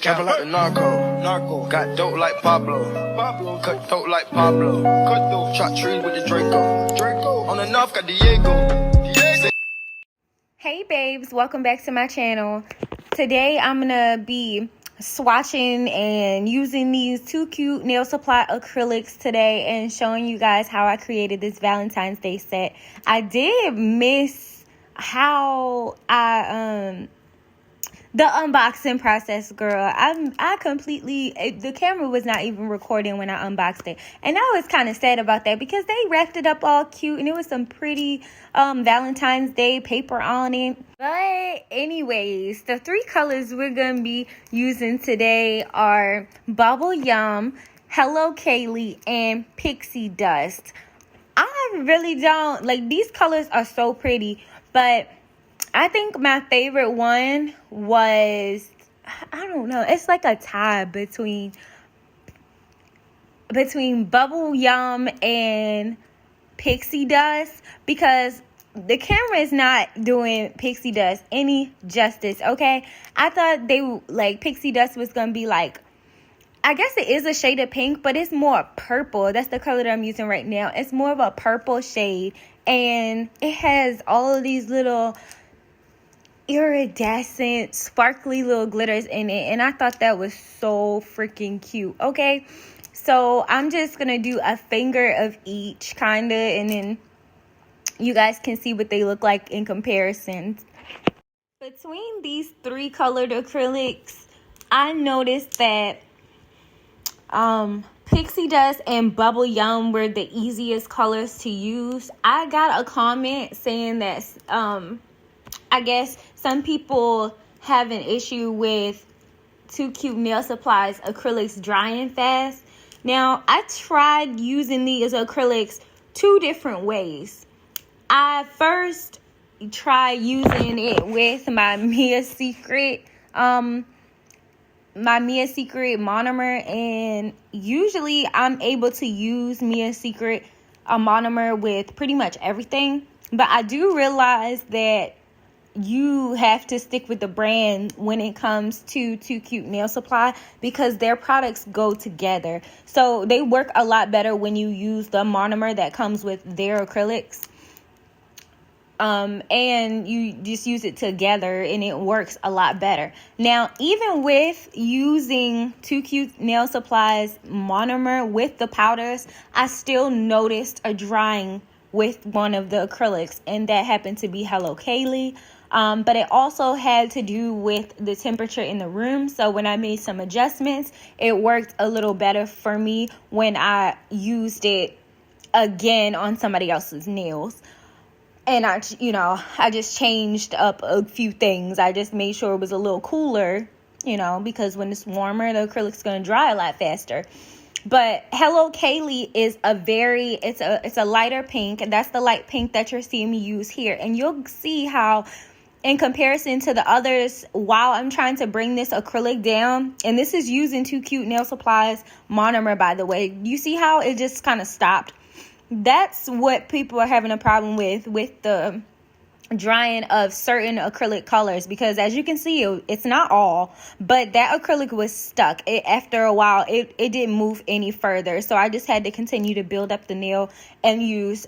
Jumping like the narco. Got dope like Pablo. Cut dope like Pablo. Chop trees with the Draco. On the north got Diego. Hey babes, welcome back to my channel. Today I'm gonna be swatching and using these 2Cute Nail Supply acrylics today and showing you guys how I created this Valentine's Day set. I did miss how the unboxing process, girl. I completely, the camera was not even recording when I unboxed it. And I was kind of sad about that because they wrapped it up all cute and it was some pretty Valentine's Day paper on it. But anyways, the three colors we're going to be using today are Bubble Yum, Hello Kaylee, and Pixie Dust. I really don't, like, these colors are so pretty, but I think my favorite one was, I don't know, it's like a tie between Bubble Yum and Pixie Dust, because the camera is not doing Pixie Dust any justice, okay? I thought Pixie Dust was going to be like, I guess it is a shade of pink, but it's more purple. That's the color that I'm using right now. It's more of a purple shade, and it has all of these little iridescent, sparkly little glitters in it, and I thought that was so freaking cute, okay? So I'm just gonna do a finger of each, kind of, and then you guys can see what they look like in comparison. Between these three colored acrylics, I noticed that Pixie Dust and Bubble Yum were the easiest colors to use. I got a comment saying that I guess some people have an issue with 2Cute Nail Supply's acrylics drying fast. Now, I tried using these acrylics two different ways. I first tried using it with my Mia Secret monomer, and usually I'm able to use Mia Secret monomer with pretty much everything, but I do realize that you have to stick with the brand when it comes to 2Cute Nail Supply because their products go together. So they work a lot better when you use the monomer that comes with their acrylics. And you just use it together and it works a lot better. Now, even with using 2Cute Nail Supply's monomer with the powders, I still noticed a drying with one of the acrylics, and that happened to be Hello Kaylee. But it also had to do with the temperature in the room. So when I made some adjustments, it worked a little better for me when I used it again on somebody else's nails. And I just changed up a few things. I just made sure it was a little cooler, because when it's warmer, the acrylic's going to dry a lot faster. But Hello Kaylee is it's a lighter pink, and that's the light pink that you're seeing me use here. And you'll see how, in comparison to the others, while I'm trying to bring this acrylic down, and this is using 2Cute Nail Supply's monomer, by the way, you see how it just kind of stopped? That's what people are having a problem with the drying of certain acrylic colors, because as you can see, it's not all, but that acrylic was stuck. After a while, it didn't move any further. So I just had to continue to build up the nail and use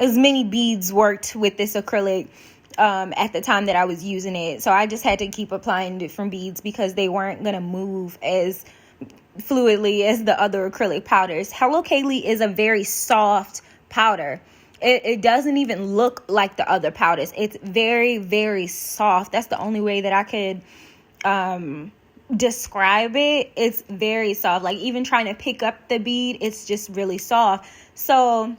as many beads worked with this acrylic at the time that I was using it. So I just had to keep applying different beads because they weren't going to move as fluidly as the other acrylic powders. Hello Kaylee is a very soft powder. It doesn't even look like the other powders. It's very, very soft. That's the only way that I could describe it. It's very soft. Like, even trying to pick up the bead, it's just really soft. So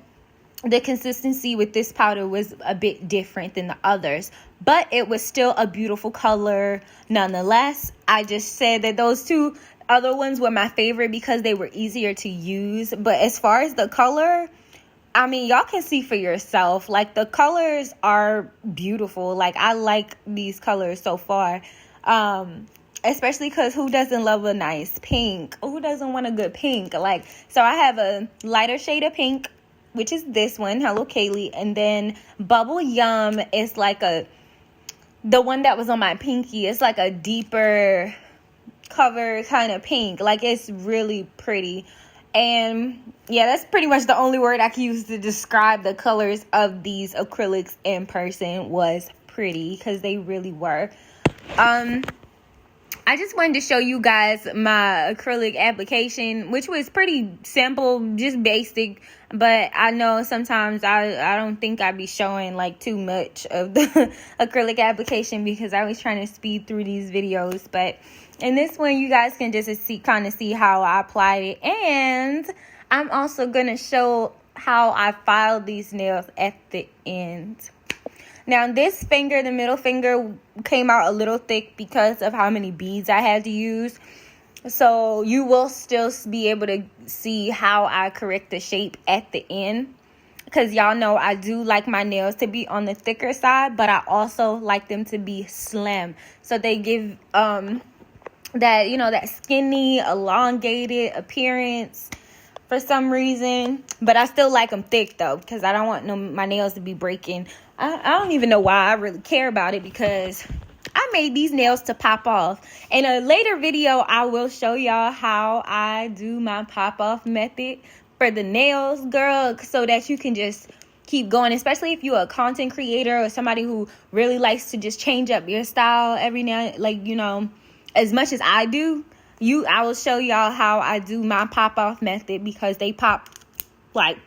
the consistency with this powder was a bit different than the others, but it was still a beautiful color nonetheless. I just said that those two other ones were my favorite because they were easier to use. But as far as the color, I mean, y'all can see for yourself. Like, the colors are beautiful. Like, I like these colors so far. Especially because who doesn't love a nice pink? Who doesn't want a good pink? Like, so I have a lighter shade of pink, which is this one, Hello Kaylee. And then Bubble Yum is like a the one that was on my pinky. It's like a deeper cover kind of pink. Like, it's really pretty. And yeah, that's pretty much the only word I can use to describe the colors of these acrylics in person, was pretty, because they really were. I just wanted to show you guys my acrylic application, which was pretty simple, just basic. But I know sometimes I don't think I'd be showing like too much of the acrylic application because I was trying to speed through these videos. But in this one, you guys can just kind of see how I applied it. And I'm also going to show how I filed these nails at the end. Now, this finger, the middle finger, came out a little thick because of how many beads I had to use. So you will still be able to see how I correct the shape at the end. Because y'all know I do like my nails to be on the thicker side, but I also like them to be slim. So they give that, you know, that skinny, elongated appearance for some reason. But I still like them thick though, because I don't want my nails to be breaking. I don't even know why I really care about it, because I made these nails to pop off. In a later video, I will show y'all how I do my pop off method for the nails, girl, so that you can just keep going, especially if you're a content creator or somebody who really likes to just change up your style every now, like, you know, as much as I do. I will show y'all how I do my pop off method, because they pop like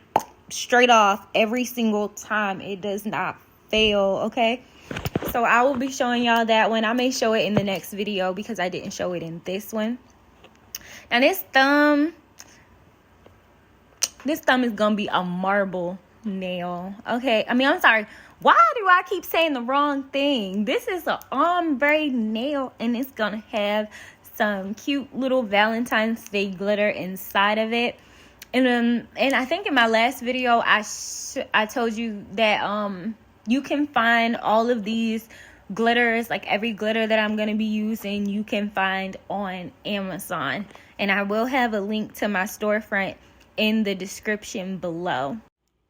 straight off every single time. It does not fail, okay? So I will be showing y'all that one. I may show it in the next video because I didn't show it in this one. Now this thumb is gonna be a marble nail, okay? I mean, I'm sorry, why do I keep saying the wrong thing? This is an ombre nail, and it's gonna have some cute little Valentine's Day glitter inside of it. And I think in my last video I told you that you can find all of these glitters, like every glitter that I'm going to be using, you can find on Amazon. And I will have a link to my storefront in the description below.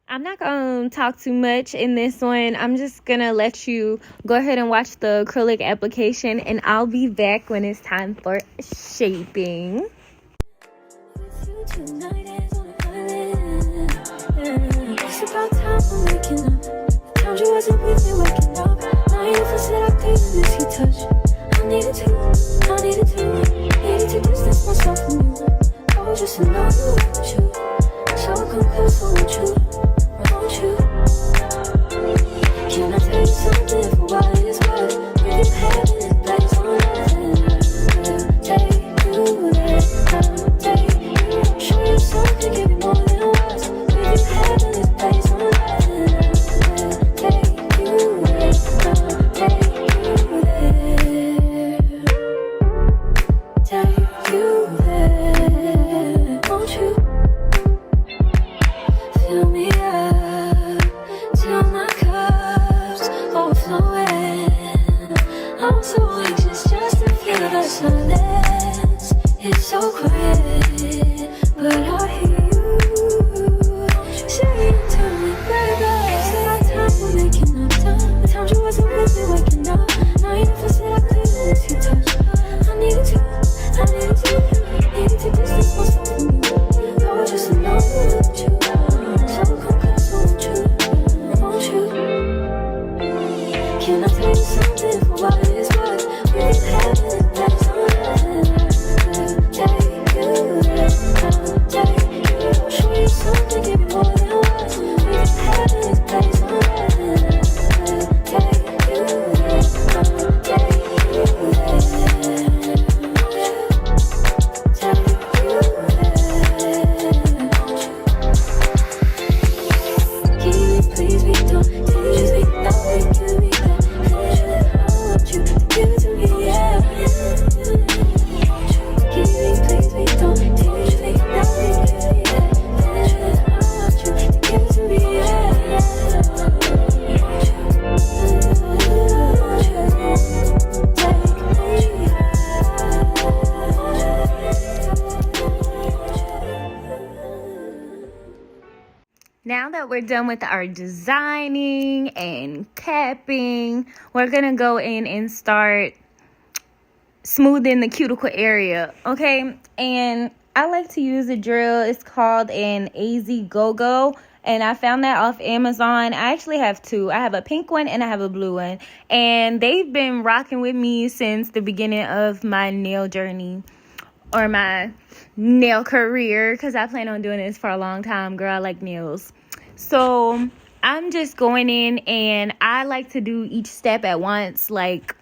I'm not going to talk too much in this one. I'm just going to let you go ahead and watch the acrylic application, and I'll be back when it's time for shaping. It's about time for waking up. Found you wasn't with me waking up. Now you feel said I couldn't miss your touch. I needed to distance myself from you. I was just in love with you. So I come close, I want you. Can I tell you something for what it's worth? When you have in this place on nothing, take you there, I'll take you. Show you something, give you more than words. When you have in this place on nothing, take you there, I'll take you there. Take you there, won't you? Fill me up till my cup's overflowing. I'm so anxious just to feel the silence. It's so quiet, but I hear you saying to me, baby, it's about time we're making up time. The times you wasn't with me waking up. Now you never said I couldn't miss your touch. I needed to distance myself from you. I was just alone with you. So come close, won't you? Can I tell you something for what it's worth? When you have it, that's all. Take you there, I'll take you. that we're done with our designing and capping, we're going to go in and start smoothing the cuticle area, okay? And I like to use a drill. It's called an GOGO, and I found that off Amazon. I actually have two. I have a pink one and I have a blue one, and they've been rocking with me since the beginning of my nail journey, or my nail career, because I plan on doing this for a long time. Girl, I like nails. So I'm just going in, and I like to do each step at once. Like,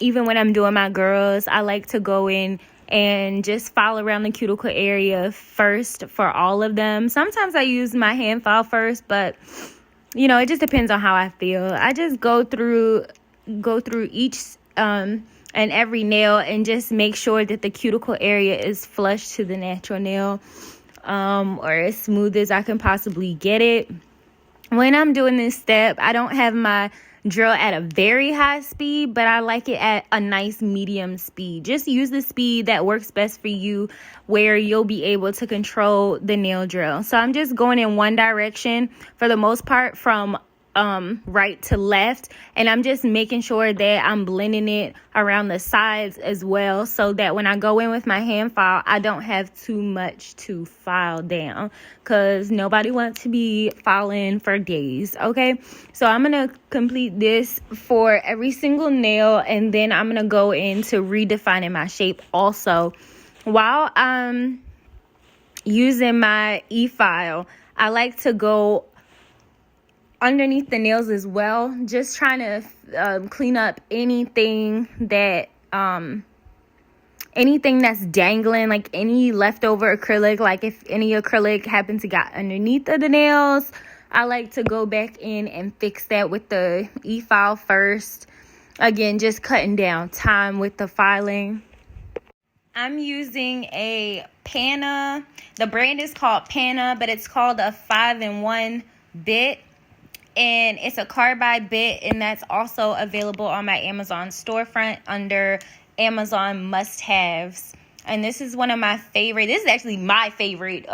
even when I'm doing my girls, I like to go in and just file around the cuticle area first for all of them. Sometimes I use my hand file first, but you know, it just depends on how I feel. I just go through each and every nail and just make sure that the cuticle area is flush to the natural nail, or as smooth as I can possibly get it. When I'm doing this step, I don't have my drill at a very high speed, but I like it at a nice medium speed. Just use the speed that works best for you, where you'll be able to control the nail drill. So I'm just going in one direction for the most part, from right to left, and I'm just making sure that I'm blending it around the sides as well, so that when I go in with my hand file, I don't have too much to file down, because nobody wants to be filing for days, okay? So I'm gonna complete this for every single nail, and then I'm gonna go into redefining my shape also. While I'm using my e-file, I like to go underneath the nails as well, just trying to clean up anything that's dangling, like any leftover acrylic. Like if any acrylic happens to get underneath of the nails, I like to go back in and fix that with the e-file first. Again, just cutting down time with the filing. I'm using a PANA. The brand is called PANA, but it's called a 5-in-1 bit. And it's a carbide bit, and that's also available on my Amazon storefront under Amazon must-haves. And this is one of my favorite. This is actually my favorite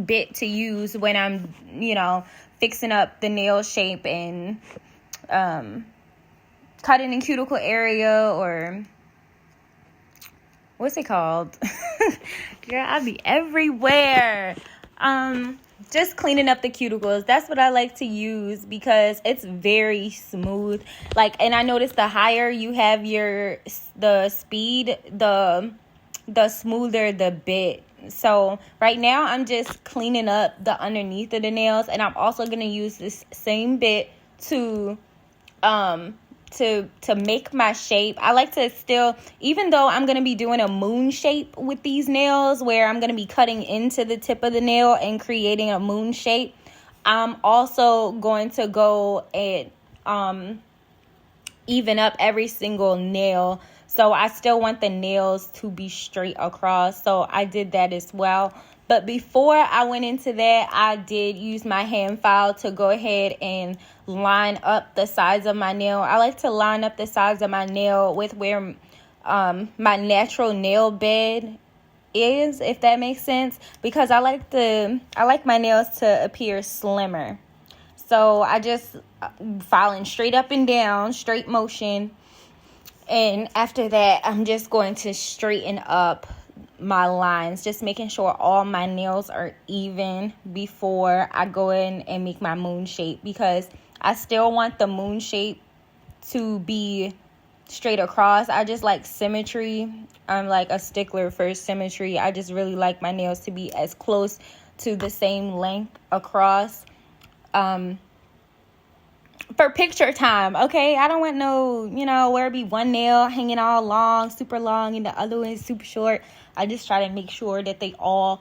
bit to use when I'm, fixing up the nail shape and cutting in cuticle area, or what's it called? Girl, I be everywhere. Just cleaning up the cuticles. That's what I like to use because it's very smooth. And I noticed the higher you have the speed, the smoother the bit. So right now I'm just cleaning up the underneath of the nails, and I'm also going to use this same bit to make my shape. I like to still, even though I'm going to be doing a moon shape with these nails, where I'm going to be cutting into the tip of the nail and creating a moon shape, I'm also going to go and even up every single nail. So I still want the nails to be straight across. So I did that as well. But before I went into that, I did use my hand file to go ahead and line up the sides of my nail. I like to line up the sides of my nail with where my natural nail bed is, if that makes sense, because I like my nails to appear slimmer. So I just filing straight up and down, straight motion. And after that, I'm just going to straighten up my lines, just making sure all my nails are even before I go in and make my moon shape, because I still want the moon shape to be straight across. I just like symmetry. I'm like a stickler for symmetry. I just really like my nails to be as close to the same length across for picture time, okay? I don't want no, where it be one nail hanging all long, super long, and the other one is super short. I just try to make sure that they all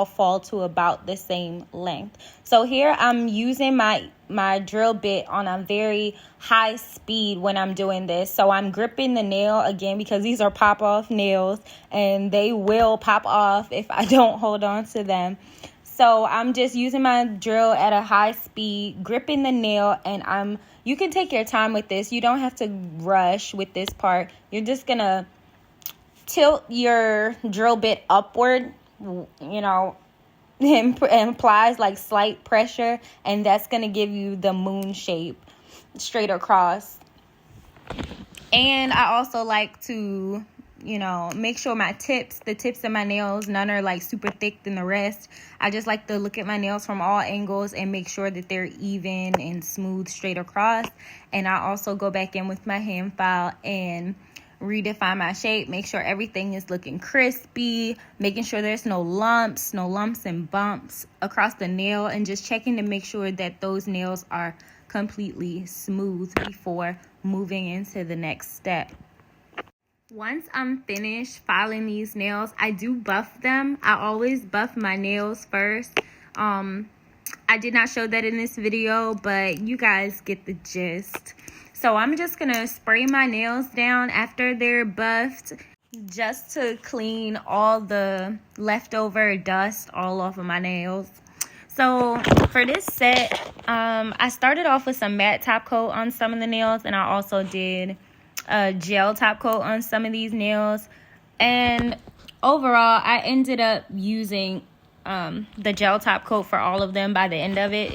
fall to about the same length. So here I'm using my drill bit on a very high speed when I'm doing this. So I'm gripping the nail again, because these are pop-off nails, and they will pop off if I don't hold on to them. So I'm just using my drill at a high speed, gripping the nail, and you can take your time with this. You don't have to rush with this part. You're just going to tilt your drill bit upward, implies like slight pressure, and that's going to give you the moon shape straight across. And I also like to, make sure the tips of my nails, none are like super thick than the rest. I just like to look at my nails from all angles and make sure that they're even and smooth straight across. And I also go back in with my hand file and redefine my shape, make sure everything is looking crispy, making sure there's no lumps and bumps across the nail, and just checking to make sure that those nails are completely smooth before moving into the next step. Once I'm finished filing these nails, I do buff them. I always buff my nails first. I did not show that in this video, but you guys get the gist. So I'm just gonna spray my nails down after they're buffed, just to clean all the leftover dust all off of my nails. So for this set, I started off with some matte top coat on some of the nails, and I also did a gel top coat on some of these nails. And overall, I ended up using the gel top coat for all of them. By the end of it,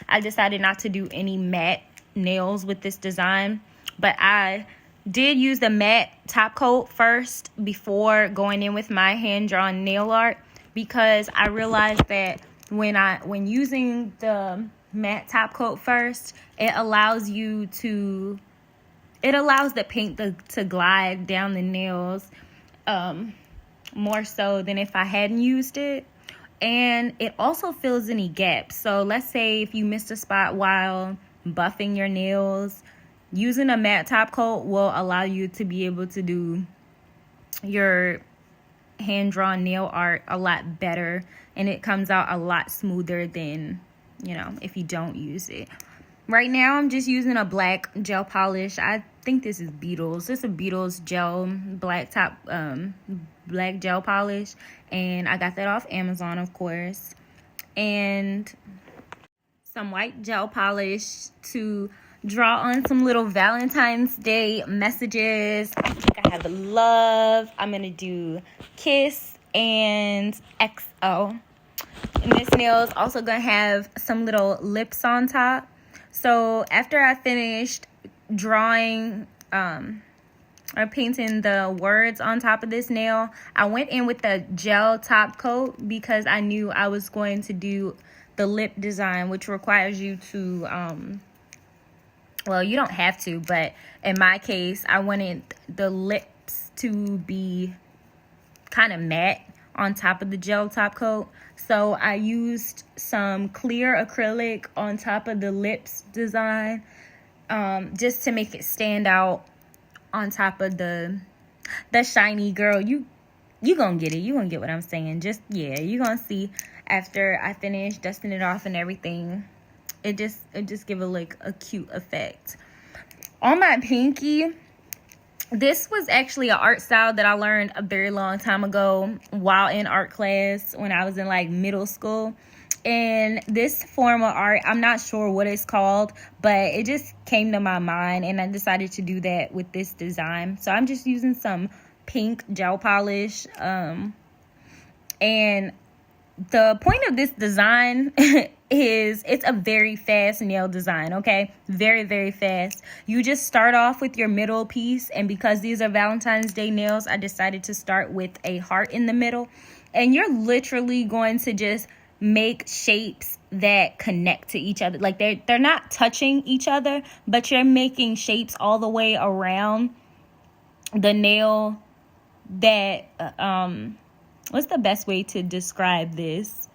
I decided not to do any matte nails with this design, but I did use the matte top coat first before going in with my hand-drawn nail art, because I realized that when using the matte top coat first, it allows the paint to glide down the nails more so than if I hadn't used it. And it also fills any gaps. So let's say if you missed a spot while buffing your nails, using a matte top coat will allow you to be able to do your hand-drawn nail art a lot better, and it comes out a lot smoother than, if you don't use it. Right now, I'm just using a black gel polish. I think this is Beetles. It's a Beetles gel black gel polish, and I got that off Amazon, of course. And some white gel polish to draw on some little Valentine's Day messages. I think I have love. I'm going to do kiss and XO. And this nail is also going to have some little lips on top. So after I finished drawing or painting the words on top of this nail, I went in with the gel top coat because I knew I was going to do the lip design, which requires you to, well, you don't have to, but in my case, I wanted the lips to be kind of matte on top of the gel top coat. So I used some clear acrylic on top of the lips design, just to make it stand out on top of the shiny girl. You gonna get it. You gonna get what I'm saying. You gonna see after I finish dusting it off and everything. It just give a cute effect. On my pinky, this was actually an art style that I learned a very long time ago while in art class when I was in like middle school. And this form of art, I'm not sure what it's called, but it just came to my mind and I decided to do that with this design. So I'm just using some pink gel polish. And the point of this design is it's a very fast nail design, okay? Very, very fast. You just start off with your middle piece, and because these are Valentine's Day nails, I decided to start with a heart in the middle. And you're literally going to just make shapes that connect to each other. Like they're not touching each other, but you're making shapes all the way around the nail that what's the best way to describe this?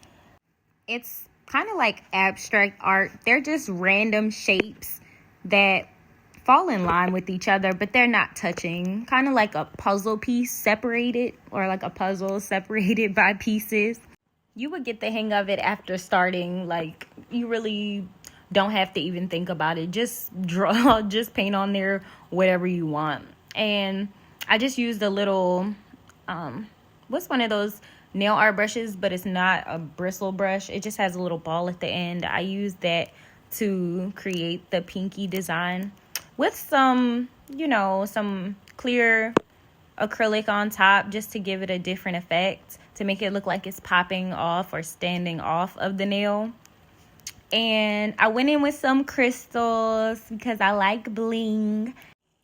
It's kind of like abstract art. They're just random shapes that fall in line with each other, but they're not touching. Kind of like a puzzle piece separated, or like a puzzle separated by pieces. You would get the hang of it after starting. Like, you really don't have to even think about it. Just draw, just paint on there whatever you want. And I just used a little, what's one of those nail art brushes, but it's not a bristle brush. It just has a little ball at the end. I used that to create the pinky design with some, some clear acrylic on top just to give it a different effect, to make it look like it's popping off or standing off of the nail. And I went in with some crystals because I like bling,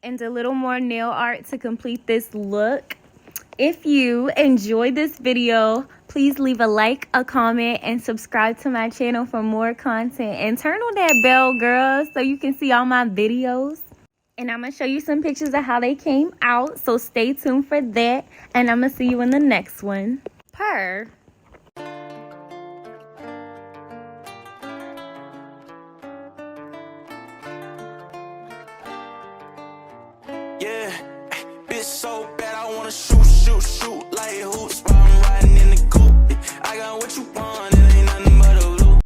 and a little more nail art to complete this look. If you enjoyed this video, please leave a like, a comment, and subscribe to my channel for more content. And turn on that bell, girl, so you can see all my videos. And I'm going to show you some pictures of how they came out, so stay tuned for that. And I'm going to see you in the next one. Purr. Yeah, bitch so bad I wanna shoot like hoops.